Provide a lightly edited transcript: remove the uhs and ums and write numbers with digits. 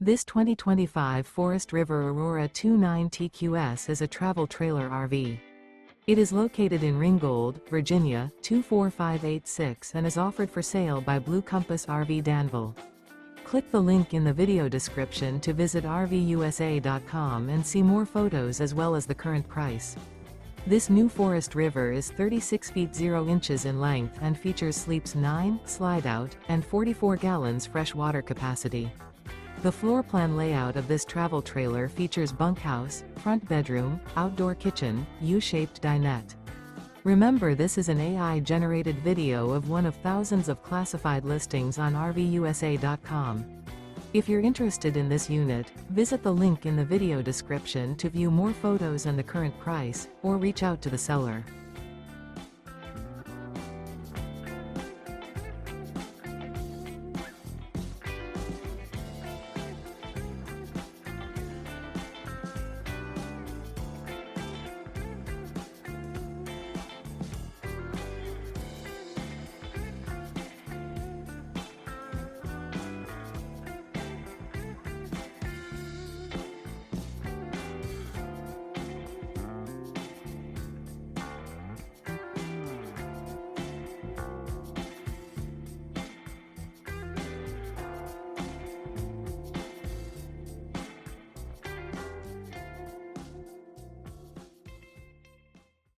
This 2025 Forest River Aurora 29 TQS is a travel trailer RV. It is located in Ringgold, Virginia, 24586 and is offered for sale by Blue Compass RV Danville. Click the link in the video description to visit RVUSA.com and see more photos as well as the current price. This new Forest River is 36 feet 0 inches in length and features sleeps 9, Slideout, and 44 gallons fresh water capacity. The floor plan layout of this travel trailer features bunkhouse, front bedroom, outdoor kitchen, U-shaped dinette. Remember, this is an AI-generated video of one of thousands of classified listings on RVUSA.com. If you're interested in this unit, visit the link in the video description to view more photos and the current price, or reach out to the seller.